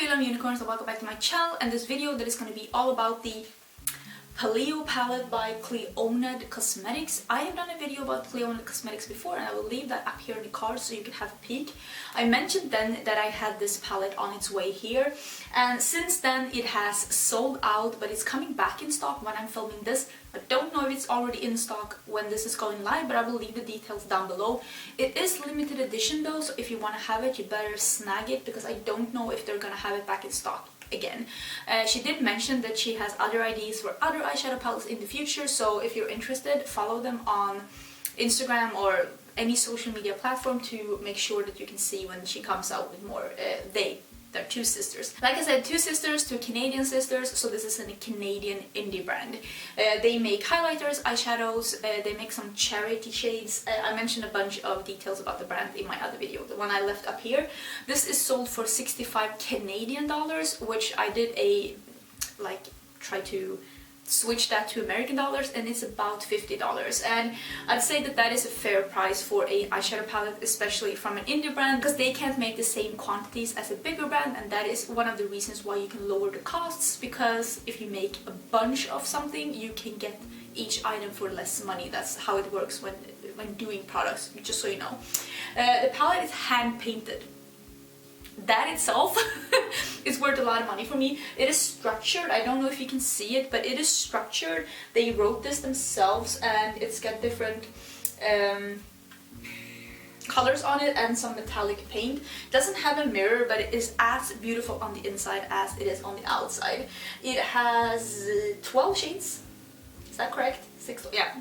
Hello unicorns, and welcome back to my channel and this video that is going to be all about the Paleo palette by Clionadh Cosmetics. I have done a video about Clionadh Cosmetics before and I will leave that up here in the card so you can have a peek. I mentioned then that I had this palette on its way here, and since then it has sold out, but it's coming back in stock when I'm filming this. I don't know if it's already in stock when this is going live, but I will leave the details down below. It is limited edition though, so if you want to have it, you better snag it because I don't know if they're gonna have it back in stock again. She did mention that she has other ideas for other eyeshadow palettes in the future, so if you're interested, follow them on Instagram or any social media platform to make sure that you can see when she comes out with more. They're two sisters. Like I said, two sisters, two Canadian sisters, so this is a Canadian indie brand. They make highlighters, eyeshadows, they make some charity shades. I mentioned a bunch of details about the brand in my other video, the one I left up here. This is sold for 65 Canadian dollars, which I did try to switch that to American dollars, and it's about $50, and I'd say that that is a fair price for a eyeshadow palette, especially from an indie brand, because they can't make the same quantities as a bigger brand, and that is one of the reasons why you can lower the costs, because if you make a bunch of something you can get each item for less money. That's how it works when doing products, just so you know. The palette is hand painted. That itself is worth a lot of money for me. It is structured. I don't know if you can see it, but it is structured. They wrote this themselves, and it's got different colors on it and some metallic paint. It doesn't have a mirror, but it is as beautiful on the inside as it is on the outside. It has 12 shades. Is that correct? 6? Yeah.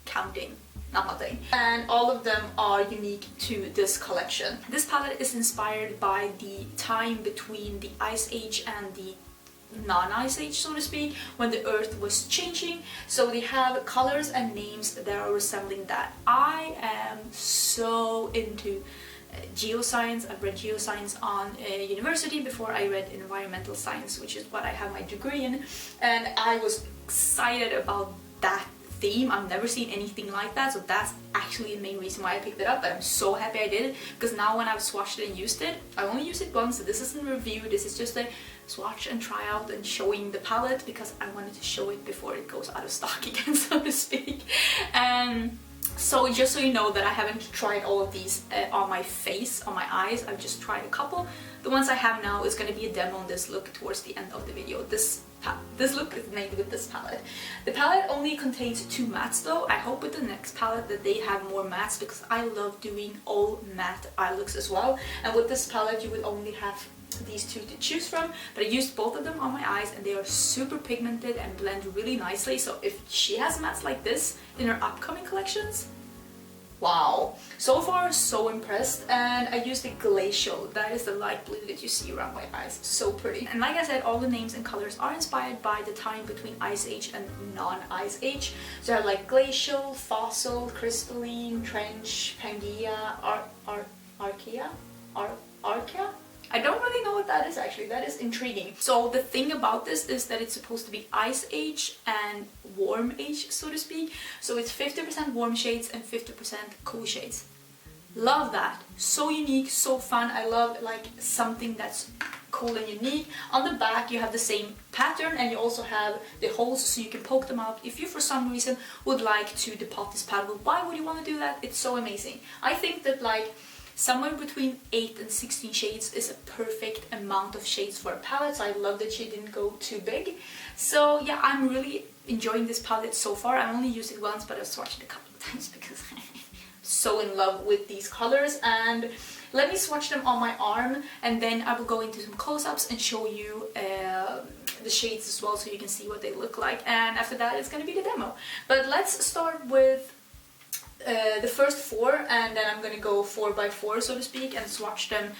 Counting. Nothing. And all of them are unique to this collection. This palette is inspired by the time between the Ice Age and the non-Ice Age, so to speak, when the earth was changing. So they have colors and names that are resembling that. I am so into geoscience. I've read geoscience on university before I read environmental science, which is what I have my degree in, and I was excited about that theme. I've never seen anything like that, so that's actually the main reason why I picked it up, but I'm so happy I did it, because now when I've swatched it and used it, I only used it once, so this isn't a review, this is just a swatch and try out and showing the palette, because I wanted to show it before it goes out of stock again, so to speak. So just so you know that I haven't tried all of these on my face, on my eyes, I've just tried a couple. The ones I have now is going to be a demo on this look towards the end of the video. This look is made with this palette. The palette only contains 2 mattes though. I hope with the next palette that they have more mattes, because I love doing all matte eye looks as well. And with this palette you will only have these 2 to choose from, but I used both of them on my eyes and they are super pigmented and blend really nicely. So if she has mattes like this in her upcoming collections, wow, so far so impressed. And I used the Glacial, that is the light blue that you see around my eyes, so pretty. And like I said, all the names and colors are inspired by the time between Ice Age and non-Ice Age. So I have like Glacial, Fossil, Crystalline, Trench, Pangea, Archaea? I don't really know what that is actually, that is intriguing. So the thing about this is that it's supposed to be Ice Age and Warm Age, so to speak. So it's 50% warm shades and 50% cool shades. Love that. So unique, so fun. I love like something that's cool and unique. On the back you have the same pattern, and you also have the holes so you can poke them out if you for some reason would like to depot this palette. But why would you want to do that? It's so amazing. I think that like somewhere between 8 and 16 shades is a perfect amount of shades for a palette, so I love that she didn't go too big. So yeah, I'm really enjoying this palette so far. I only used it once, but I've swatched it a couple of times because I'm so in love with these colors. And let me swatch them on my arm, and then I will go into some close-ups and show you the shades as well so you can see what they look like. And after that it's going to be the demo. But let's start with the first 4, and then I'm gonna go 4 by 4, so to speak, and swatch them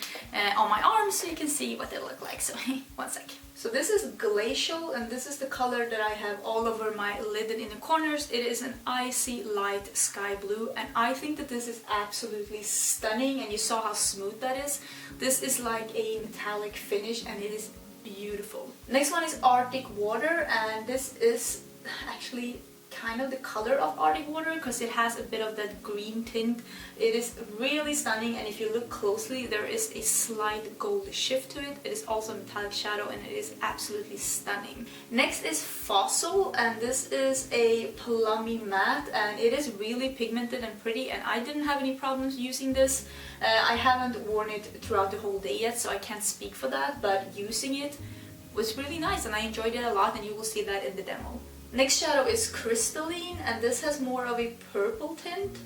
on my arm so you can see what they look like. So one sec. So this is Glacial, and this is the color that I have all over my lid and in the corners. It is an icy light sky blue, and I think that this is absolutely stunning, and you saw how smooth that is. This is like a metallic finish and it is beautiful. Next one is Arctic Water, and this is actually kind of the color of Arctic water because it has a bit of that green tint. It is really stunning, and if you look closely there is a slight gold shift to it. It is also a metallic shadow and it is absolutely stunning. Next is Fossil, and this is a plummy matte and it is really pigmented and pretty, and I didn't have any problems using this. I haven't worn it throughout the whole day yet, so I can't speak for that, but using it was really nice and I enjoyed it a lot, and you will see that in the demo. Next shadow is Crystalline, and this has more of a purple tint.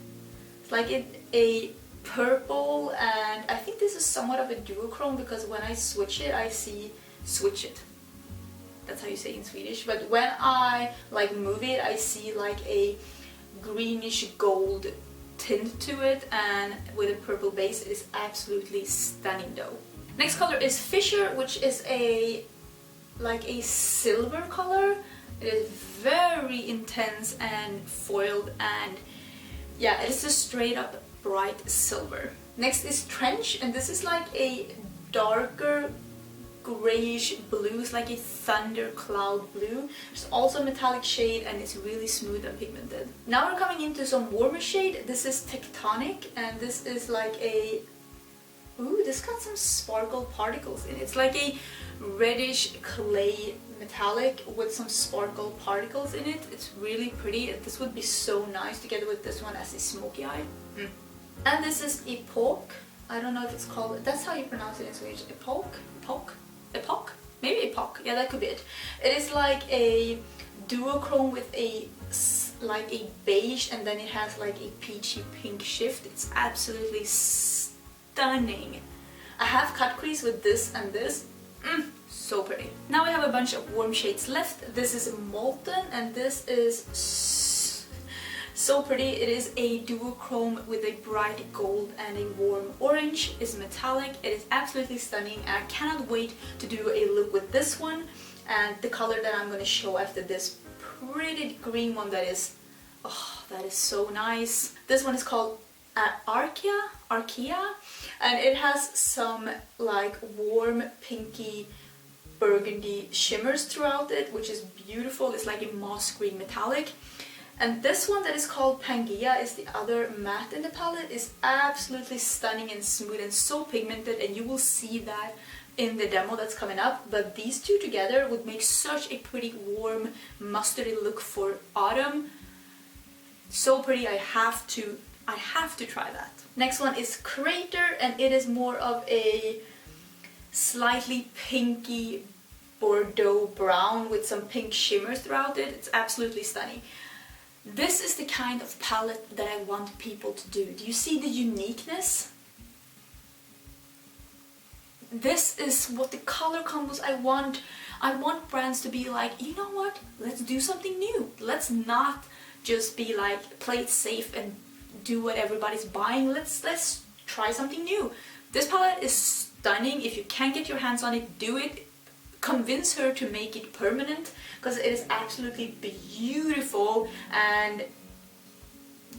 It's like a purple, and I think this is somewhat of a duochrome because when I switch it, I see switch it. That's how you say it in Swedish. But when I like move it, I see like a greenish gold tint to it, and with a purple base. It is absolutely stunning though. Next color is Fisher, which is like a silver color. It is very intense and foiled, and yeah, it is a straight up bright silver. Next is Trench, and this is like a darker grayish blue. It's like a thunder cloud blue. It's also a metallic shade and it's really smooth and pigmented. Now we're coming into some warmer shade. This is Tectonic, and this is like a... Ooh, this got some sparkle particles in it. It's like a reddish clay metallic with some sparkle particles in it. It's really pretty. This would be so nice together with this one as a smoky eye. And this is Epoch. I don't know if it's called... That's how you pronounce it in Swedish. Epoch? Epoch? Epoch? Maybe Epoch. Yeah, that could be it. It is like a duochrome with a like a beige, and then it has like a peachy pink shift. It's absolutely stunning. I have cut crease with this and this. So pretty. Now we have a bunch of warm shades left. This is Molten, and this is so pretty. It is a duochrome with a bright gold and a warm orange. It's metallic. It is absolutely stunning, and I cannot wait to do a look with this one and the color that I'm going to show after this pretty green one that is, oh, that is so nice. This one is called Archaea, and it has some like warm pinky burgundy shimmers throughout it, which is beautiful. It's like a moss green metallic. And this one that is called Pangea is the other matte in the palette. Is absolutely stunning and smooth and so pigmented, and you will see that in the demo that's coming up. But these two together would make such a pretty warm mustardy look for autumn. So pretty. I have to try that. Next one is Crater, and it is more of a slightly pinky Bordeaux brown with some pink shimmers throughout it. It's absolutely stunning. This is the kind of palette that I want people to do. Do you see the uniqueness? This is what the color combos I want. I want brands to be like, you know what? Let's do something new. Let's not just be like, play it safe and do what everybody's buying. Let's try something new. This palette is stunning. If you can't get your hands on it, do it. Convince her to make it permanent, because it is absolutely beautiful, and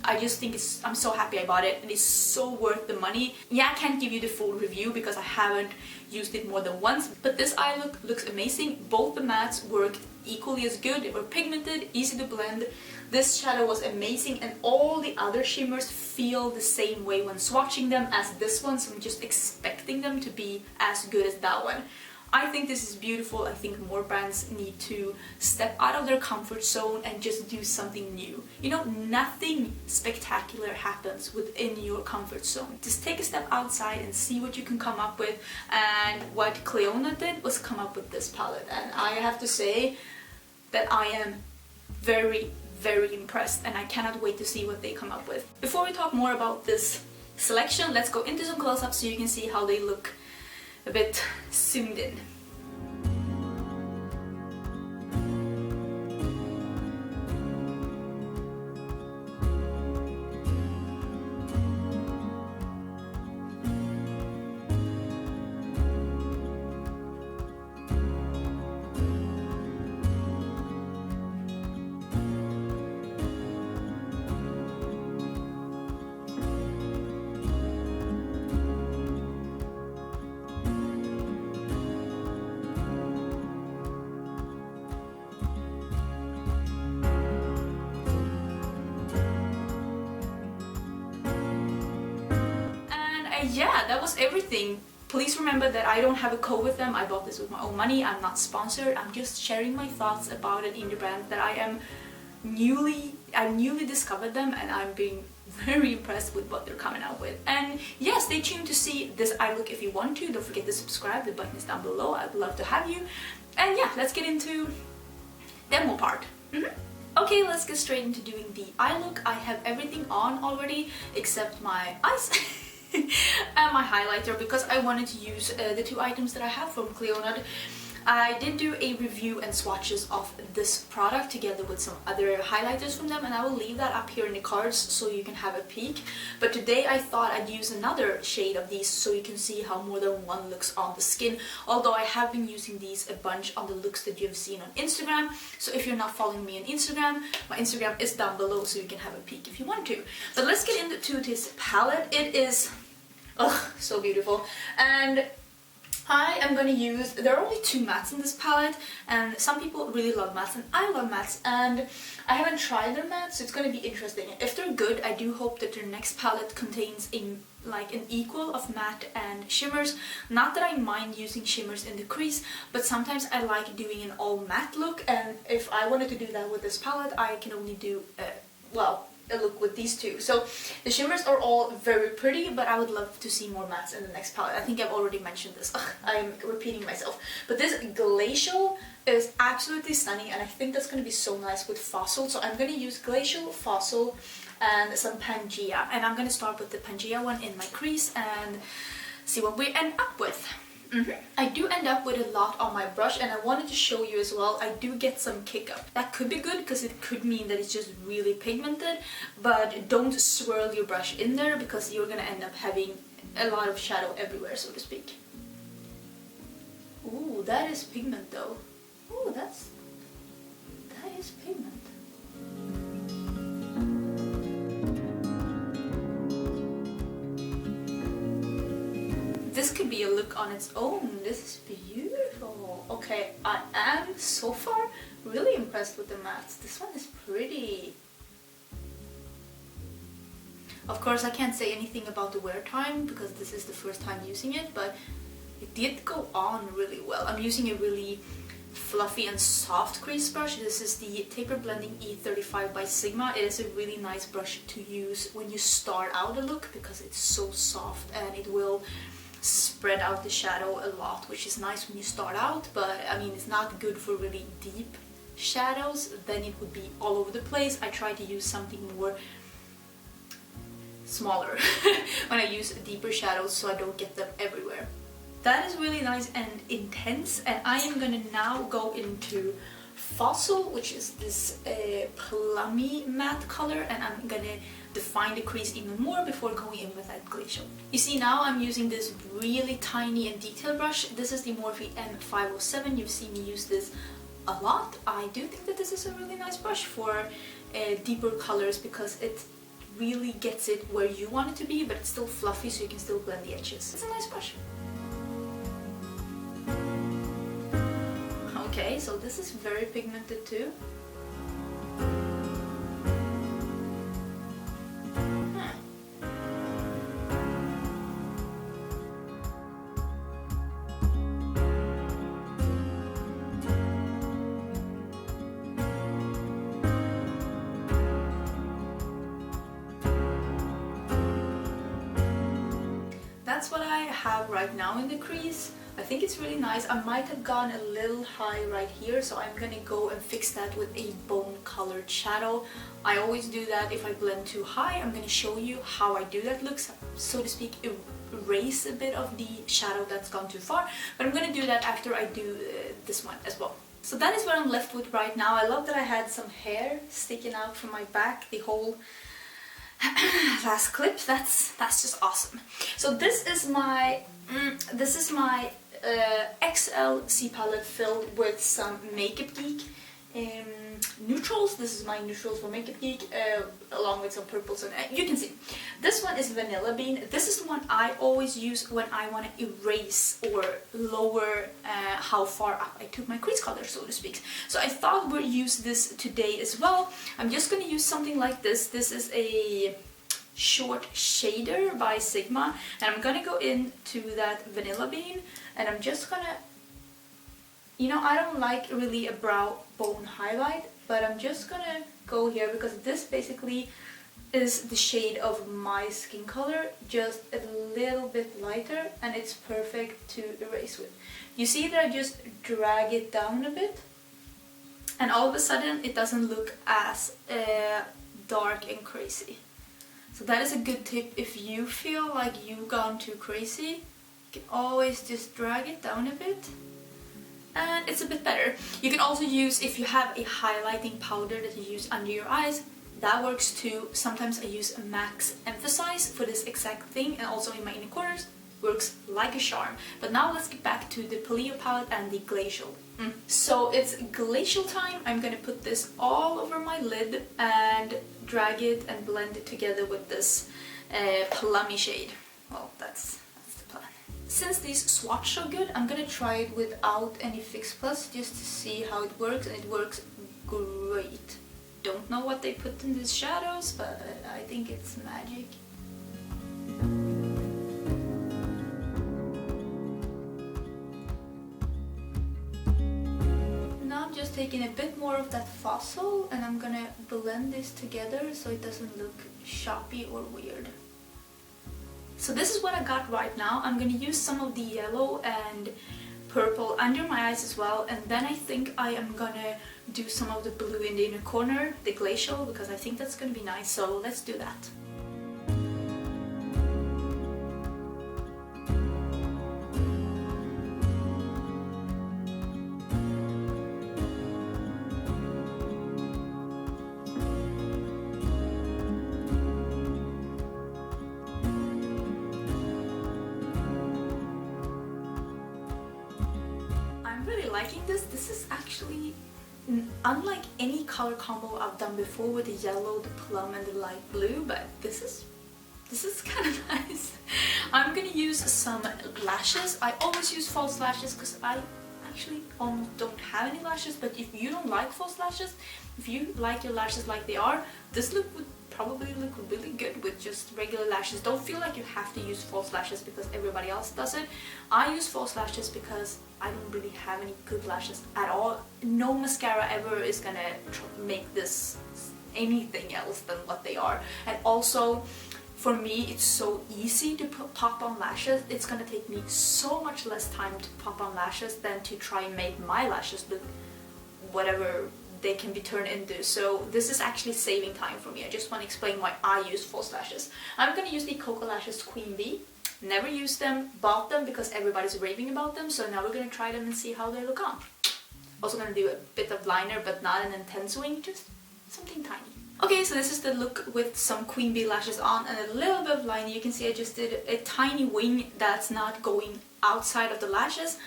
I just think I'm so happy I bought it, and it's so worth the money. Yeah, I can't give you the full review because I haven't used it more than once, but this eye look looks amazing. Both the mattes worked equally as good. They were pigmented, easy to blend. This shadow was amazing, and all the other shimmers feel the same way when swatching them as this one, so I'm just expecting them to be as good as that one. I think this is beautiful. I think more brands need to step out of their comfort zone and just do something new. You know, nothing spectacular happens within your comfort zone. Just take a step outside and see what you can come up with. And what Clionadh did was come up with this palette. And I have to say that I am very, very impressed, and I cannot wait to see what they come up with. Before we talk more about this selection, let's go into some close-ups so you can see how they look a bit zoomed in. yeah, that was everything. Please remember that I don't have a code with them. I bought this with my own money. I'm not sponsored. I'm just sharing my thoughts about an indie brand that I newly discovered them, and I'm being very impressed with what they're coming out with. And yeah, stay tuned to see this eye look if you want to. Don't forget to subscribe. The button is down below. I'd love to have you. And yeah, let's get into demo part. Okay, let's get straight into doing the eye look. I have everything on already except my eyes and my highlighter, because I wanted to use the two items that I have from Clionadh. I did do a review and swatches of this product together with some other highlighters from them, and I will leave that up here in the cards so you can have a peek. But today I thought I'd use another shade of these so you can see how more than one looks on the skin, although I have been using these a bunch on the looks that you've seen on Instagram. So if you're not following me on Instagram, my Instagram is down below so you can have a peek if you want to. But let's get into this palette. It is so beautiful, and I am going to use, there are only two mattes in this palette, and some people really love mattes and I love mattes, and I haven't tried their mattes, so it's going to be interesting. If they're good, I do hope that their next palette contains an equal of matte and shimmers. Not that I mind using shimmers in the crease, but sometimes I like doing an all matte look, and if I wanted to do that with this palette, I can only do, a look with these two. So the shimmers are all very pretty, but I would love to see more mattes in the next palette. I think I've already mentioned this. I'm repeating myself. But this Glacial is absolutely stunning, and I think that's going to be so nice with Fossil. So I'm going to use Glacial, Fossil, and some Pangea. And I'm going to start with the Pangea one in my crease and see what we end up with. I do end up with a lot on my brush, and I wanted to show you as well, I do get some kick up. That could be good because it could mean that it's just really pigmented, but don't swirl your brush in there because you're gonna end up having a lot of shadow everywhere, so to speak. Ooh, that is pigment though. Ooh, that is pigment. This could be a look on its own. This is beautiful. Okay, I am so far really impressed with the mattes. This one is pretty. Of course, I can't say anything about the wear time because this is the first time using it, but it did go on really well. I'm using a really fluffy and soft crease brush. This is the Taper Blending E35 by Sigma. It is a really nice brush to use when you start out a look because it's so soft and it will spread out the shadow a lot, which is nice when you start out, but I mean it's not good for really deep shadows, then it would be all over the place. I try to use something more smaller when I use deeper shadows so I don't get them everywhere. That is really nice and intense, and I am gonna now go into Fossil, which is this plummy matte color, and I'm gonna define the crease even more before going in with that Glacial. You see, now I'm using this really tiny and detailed brush. This is the Morphe M507. You've seen me use this a lot. I do think that this is a really nice brush for deeper colors because it really gets it where you want it to be, but it's still fluffy so you can still blend the edges. It's a nice brush. Okay, so this is very pigmented too. That's what I have right now in the crease. I think it's really nice. I might have gone a little high right here, so I'm gonna go and fix that with a bone colored shadow. I always do that if I blend too high. I'm gonna show you how I do that look, so to speak, erase a bit of the shadow that's gone too far, but I'm gonna do that after I do this one as well. So that is what I'm left with right now. I love that I had some hair sticking out from my back the whole last clip. That's just awesome. So this is my XL C palette filled with some Makeup Geek neutrals. This is my neutrals for Makeup Geek, along with some purples, and you can see this one is Vanilla Bean. This is the one I always use when I want to erase or lower how far up I took my crease color, so to speak. So I thought we'd use this today as well. I'm just going to use something like this. This is a short shader by Sigma, and I'm gonna go into that Vanilla Bean, and I'm just gonna, you know, I don't like really a brow bone highlight, but I'm just gonna go here because this basically is the shade of my skin color, just a little bit lighter, and it's perfect to erase with. You see that I just drag it down a bit, and all of a sudden it doesn't look as dark and crazy. So that is a good tip. If you feel like you've gone too crazy, you can always just drag it down a bit, and it's a bit better. You can also use, if you have a highlighting powder that you use under your eyes, that works too. Sometimes I use a Max Emphasize for this exact thing, and also in my inner corners, works like a charm. But now let's get back to the Paleo palette and the Glacial. So it's Glacial time. I'm gonna put this all over my lid and drag it and blend it together with this plummy shade. Well, that's the plan. Since these swatches are good, I'm gonna try it without any Fix Plus just to see how it works, and it works great. Don't know what they put in these shadows, but I think it's magic. Now I'm just taking a bit more of that fossil, and I'm gonna blend this together so it doesn't look choppy or weird. So this is what I got right now. I'm gonna use some of the yellow and purple under my eyes as well, and then I think I am gonna do some of the blue in the inner corner, the Glacial, because I think that's gonna be nice, so let's do that. I'm really liking this. This is actually unlike any color combo I've done before with the yellow, the plum, and the light blue, but this is kind of nice. I'm gonna use some lashes. I always use false lashes because I actually almost don't have any lashes, but if you don't like false lashes, if you like your lashes like they are, this look would probably look really good with just regular lashes. Don't feel like you have to use false lashes because everybody else does it. I use false lashes because I don't really have any good lashes at all. No mascara ever is gonna make this anything else than what they are. And also, for me, it's so easy to pop on lashes. It's gonna take me so much less time to pop on lashes than to try and make my lashes look whatever they can be turned into. So this is actually saving time for me. I just want to explain why I use false lashes. I'm gonna use the Cocoa Lashes Queen Bee. Never used them, bought them because everybody's raving about them, so now we're gonna try them and see how they look on. Also gonna do a bit of liner, but not an intense wing, just something tiny. Okay, so this is the look with some Queen Bee lashes on and a little bit of liner. You can see I just did a tiny wing that's not going outside of the lashes.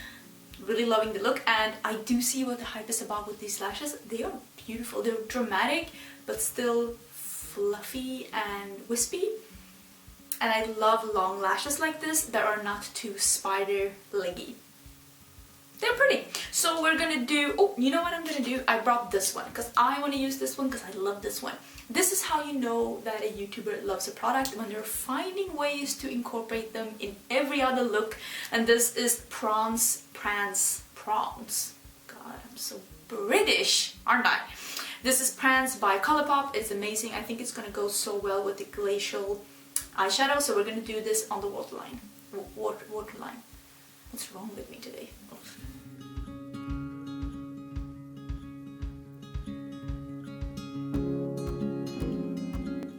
Really loving the look, and I do see what the hype is about with these lashes. They are beautiful. They're dramatic, but still fluffy and wispy. And I love long lashes like this that are not too spider leggy. They're pretty. So we're gonna do, oh, you know what I'm gonna do? I brought this one because I want to use this one because I love this one. This is how you know that a YouTuber loves a product, when they're finding ways to incorporate them in every other look. And this is Prance. God, I'm so British, aren't I? This is Prance by Colourpop. It's amazing. I think it's gonna go so well with the Glacial eyeshadow, so we're gonna do this on the waterline. Waterline. What's wrong with me today?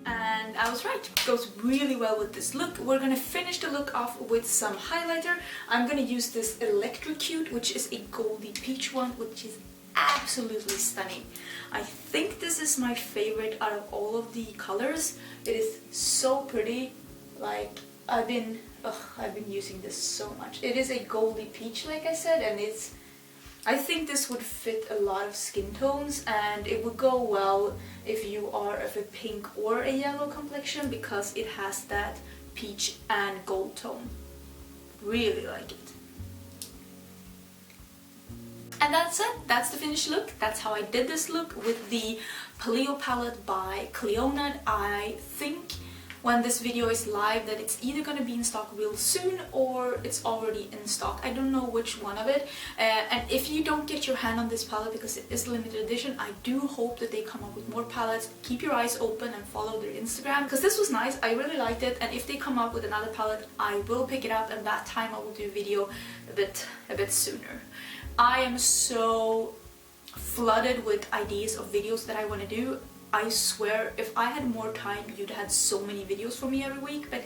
And I was right. It goes really well with this look. We're gonna finish the look off with some highlighter. I'm gonna use this Electrocute, which is a goldy peach one, which is absolutely stunning. I think this is my favorite out of all of the colors. It is so pretty. Like, I've been using this so much. It is a goldy peach, like I said, and I think this would fit a lot of skin tones, and it would go well if you are of a pink or a yellow complexion because it has that peach and gold tone. Really like it. And that's it. That's the finished look. That's how I did this look with the Paleo palette by Clionadh. I think when this video is live that it's either going to be in stock real soon or it's already in stock. I don't know which one of it. And if you don't get your hand on this palette because it is limited edition, I do hope that they come up with more palettes. Keep your eyes open and follow their Instagram because this was nice. I really liked it, and if they come up with another palette, I will pick it up, and that time I will do a video a bit sooner. I am so flooded with ideas of videos that I want to do. I swear if I had more time you'd had so many videos for me every week, but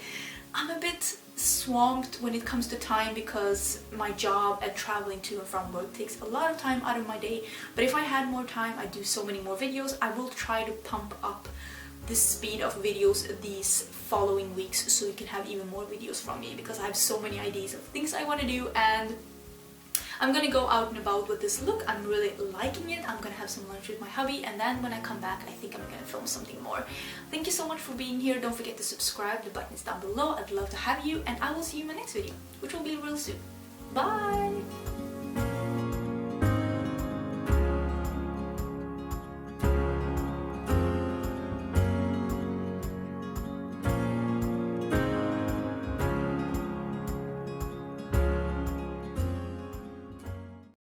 I'm a bit swamped when it comes to time because my job and traveling to and from work takes a lot of time out of my day. But if I had more time, I'd do so many more videos. I will try to pump up the speed of videos these following weeks so you can have even more videos from me, because I have so many ideas of things I want to do, and I'm gonna go out and about with this look. I'm really liking it. I'm gonna have some lunch with my hubby, and then when I come back I think I'm gonna film something more. Thank you so much for being here. Don't forget to subscribe. The button is down below. I'd love to have you, and I will see you in my next video, which will be real soon. Bye!